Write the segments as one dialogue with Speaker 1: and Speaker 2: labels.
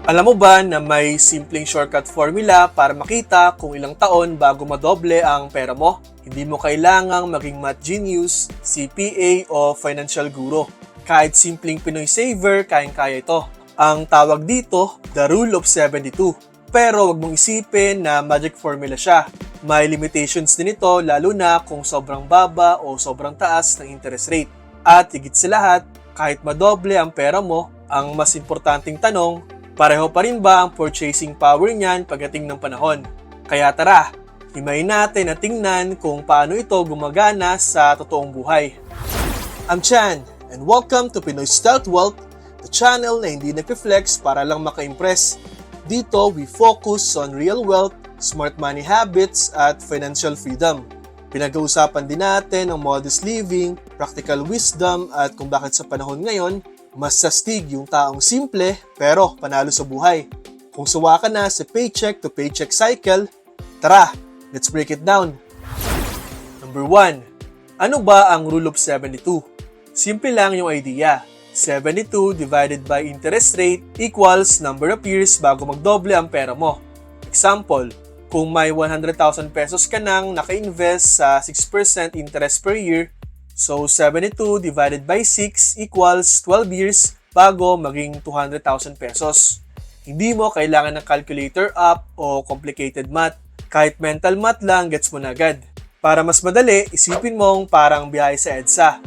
Speaker 1: Alam mo ba na may simpleng shortcut formula para makita kung ilang taon bago madoble ang pera mo? Hindi mo kailangang maging math genius, CPA o financial guru. Kahit simpleng Pinoy saver, kayang-kaya ito. Ang tawag dito, the Rule of 72. Pero wag mong isipin na magic formula siya. May limitations din ito lalo na kung sobrang baba o sobrang taas ng interest rate. At higit sa lahat, kahit madoble ang pera mo, ang mas importanteng tanong, pareho pa rin ba ang purchasing power niyan pagdating ng panahon? Kaya tara, himayin natin at tingnan kung paano ito gumagana sa totoong buhay. I'm Chan, and welcome to Pinoy Stealth Wealth, the channel na hindi nag-flex para lang maka-impress. Dito, we focus on real wealth, smart money habits, at financial freedom. Pinag-uusapan din natin ang modest living, practical wisdom, at kung bakit sa panahon ngayon, mas sastig yung taong simple pero panalo sa buhay. Kung suwa ka na sa paycheck to paycheck cycle, tara, let's break it down. Number 1. Ano ba ang Rule of 72? Simple lang yung idea. 72 divided by interest rate equals number of years bago magdoble ang pera mo. Example, kung may 100,000 pesos ka nang naka-invest sa 6% interest per year, so 72 divided by 6 equals 12 years bago maging 200,000 pesos. Hindi mo kailangan ng calculator app o complicated math. Kahit mental math lang, gets mo na agad. Para mas madali, isipin mong parang biyahe sa EDSA.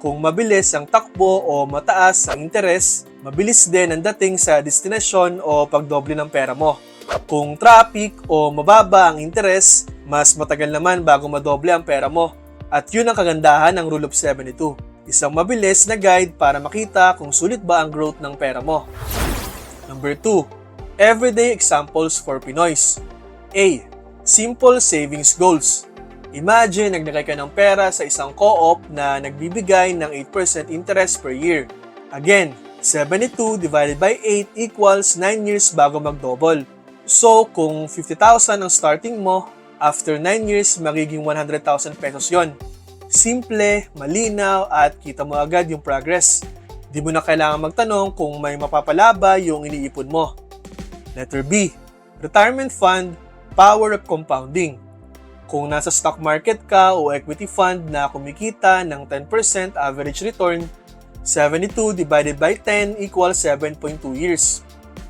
Speaker 1: Kung mabilis ang takbo o mataas ang interes, mabilis din ang dating sa destinasyon o pagdoble ng pera mo. Kung traffic o mababa ang interes, mas matagal naman bago madoble ang pera mo. At yun ang kagandahan ng Rule of 72. Isang mabilis na guide para makita kung sulit ba ang growth ng pera mo. Number 2. Everyday examples for Pinoys. A. Simple savings goals. Imagine naglagay ka ng pera sa isang co-op na nagbibigay ng 8% interest per year. Again, 72 divided by 8 equals 9 years bago mag-double. So, kung 50,000 ang starting mo, after 9 years, magiging 100,000 pesos yon. Simple, malinaw, at kita mo agad yung progress. Di mo na kailangan magtanong kung may mapapalaba yung iniipon mo. Letter B. Retirement Fund, Power of Compounding. Kung nasa stock market ka o equity fund na kumikita ng 10% average return, 72 divided by 10 equals 7.2 years.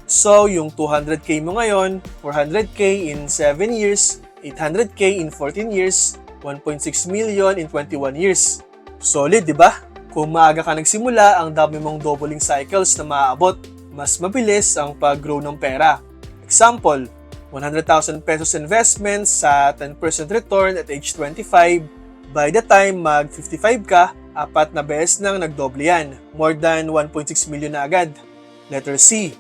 Speaker 1: So, yung 200k mo ngayon, 400k in 7 years, 800k in 14 years, 1.6 million in 21 years. Solid, di ba? Kung maaga ka nagsimula, ang dami mong doubling cycles na maaabot. Mas mabilis ang pag-grow ng pera. Example, 100,000 pesos investment sa 10% return at age 25. By the time mag-55 ka, 4 na beses nang nagdoble yan. More than 1.6 million na agad. Letter C.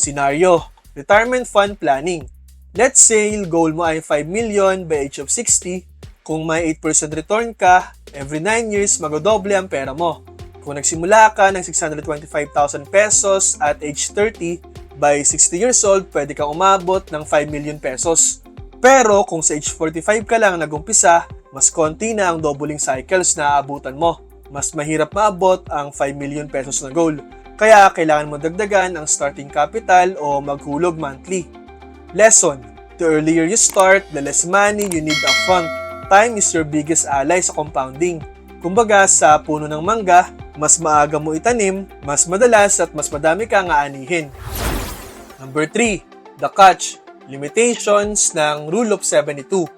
Speaker 1: Scenario, Retirement Fund Planning. Let's say, goal mo ay 5 million by age of 60. Kung may 8% return ka, every 9 years magodoble ang pera mo. Kung nagsimula ka ng 625,000 pesos at age 30, by 60 years old, pwede kang umabot ng 5 million pesos. Pero kung sa age 45 ka lang nagumpisa, mas konti na ang doubling cycles na aabutan mo. Mas mahirap maabot ang 5 million pesos na goal. Kaya kailangan mo dagdagan ang starting capital o maghulog monthly. Lesson: the earlier you start, the less money you need upfront. Time is your biggest ally sa compounding. Kumbaga sa puno ng mangga, mas maaga mo itanim, mas madalas at mas madami kang aanihin. Number 3. The catch, limitations ng Rule of 72.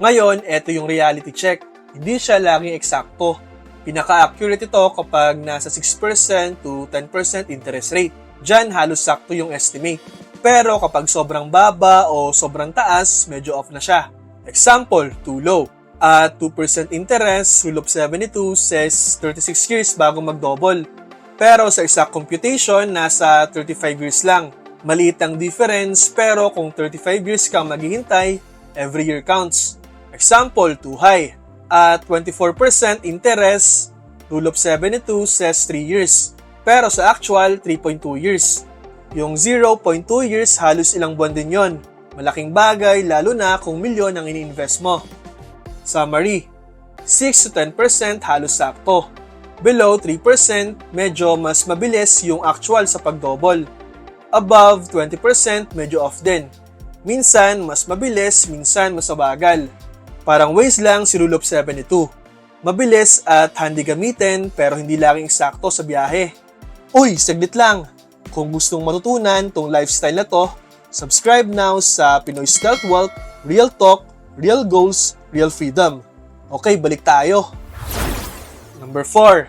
Speaker 1: Ngayon, ito yung reality check. Hindi siya laging eksakto. Pinaka-accurate ito kapag nasa 6% to 10% interest rate. Diyan halos sakto yung estimate. Pero kapag sobrang baba o sobrang taas, medyo off na siya. Example, too low. At 2% interest, Rule of 72 says 36 years bago mag-double. Pero sa exact computation, nasa 35 years lang. Maliit ang difference, pero kung 35 years kang maghihintay, every year counts. Example, too high. At 24% interest, Rule of 72 says 3 years. Pero sa actual, 3.2 years. Yung 0.2 years, halos ilang buwan din yon. Malaking bagay, lalo na kung milyon ang ini-invest mo. Summary, 6 to 10% halos sakto. Below 3%, medyo mas mabilis yung actual sa pag-double. Above 20%, medyo off din. Minsan, mas mabilis, minsan mas mabagal. Parang Waze lang si Rule of 72. Mabilis at handy gamitin pero hindi laging sakto sa biyahe. Uy, saglit lang! Kung gustong matutunan tong lifestyle na to, subscribe now sa Pinoy Stealth Wealth, Real Talk, Real Goals, Real Freedom. Okay, balik tayo. Number 4.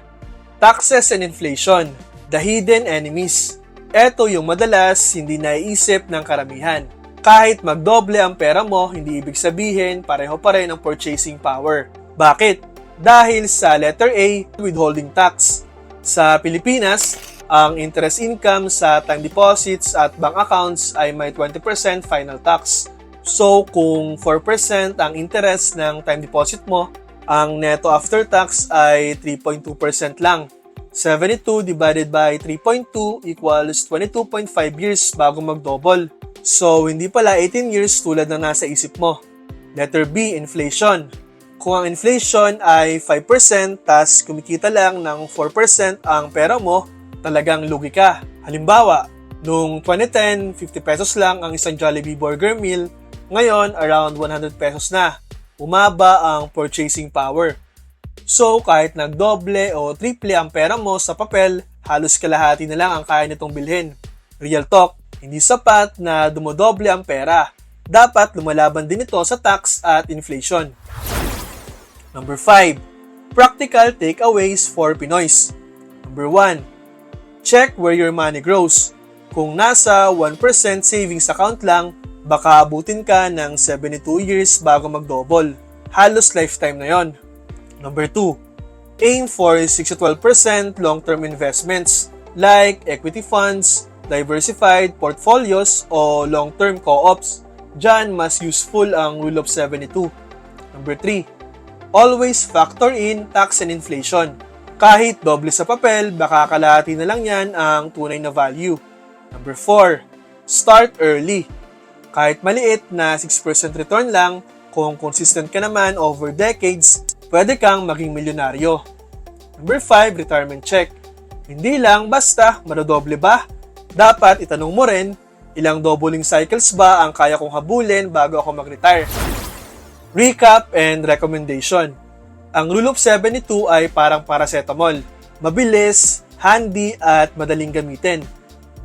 Speaker 1: Taxes and Inflation, the hidden enemies. Ito yung madalas hindi naiisip ng karamihan. Kahit magdoble ang pera mo, hindi ibig sabihin pareho pa rin ang purchasing power. Bakit? Dahil sa letter A, withholding tax. Sa Pilipinas, ang interest income sa time deposits at bank accounts ay may 20% final tax. So, kung 4% ang interest ng time deposit mo, ang neto after tax ay 3.2% lang. 72 divided by 3.2 equals 22.5 years bago mag-double. So, hindi pala 18 years tulad ng nasa isip mo. Letter B, inflation. Kung ang inflation ay 5%, tas kumikita lang ng 4% ang pera mo, talagang lugi ka. Halimbawa, noong 2010, 50 pesos lang ang isang Jollibee burger meal, ngayon around 100 pesos na. Umaba ang purchasing power. So, kahit nagdoble o triple ang pera mo sa papel, halos kalahati na lang ang kaya nitong bilhin. Real talk, hindi sapat na dumodoble ang pera. Dapat lumalaban din ito sa tax at inflation. Number 5. Practical takeaways for Pinoys. Number 1. Check where your money grows. Kung nasa 1% savings account lang, baka abutin ka ng 72 years bago mag-double. Halos lifetime na yon. Number 2. Aim for 6-12% long-term investments like equity funds, diversified portfolios, o long-term co-ops. Diyan, mas useful ang Rule of 72. Number 3. Always factor in tax and inflation. Kahit doble sa papel, baka kalahati na lang yan ang tunay na value. Number 4. Start early. Kahit maliit na 6% return lang, kung consistent ka naman over decades, pwede kang maging milyonaryo. Number 5. Retirement check. Hindi lang basta madodoble ba? Dapat itanong mo rin, ilang doubling cycles ba ang kaya kong habulin bago ako mag-retire? Recap and recommendation. Ang Rule of 72 ay parang paracetamol. Mabilis, handy, at madaling gamitin.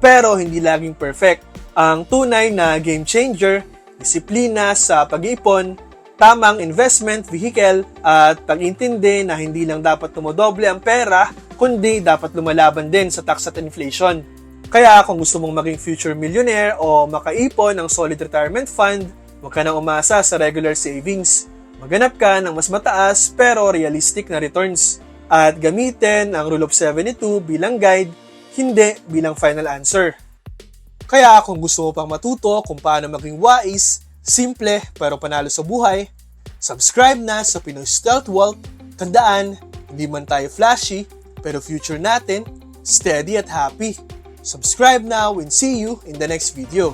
Speaker 1: Pero hindi laging perfect. Ang tunay na game changer, disiplina sa pag-iipon, tamang investment vehicle, at pag-intindi na hindi lang dapat tumodoble ang pera, kundi dapat lumalaban din sa tax at inflation. Kaya kung gusto mong maging future millionaire o makaipon ng solid retirement fund, huwag ka nang umasa sa regular savings. Maghanap ka ng mas mataas pero realistic na returns. At gamitin ang Rule of 72 bilang guide, hindi bilang final answer. Kaya kung gusto mo pang matuto kung paano maging wais, simple pero panalo sa buhay, subscribe na sa Pinoy Stealth Wealth. Tandaan, hindi man tayo flashy, pero future natin, steady at happy. Subscribe now and see you in the next video.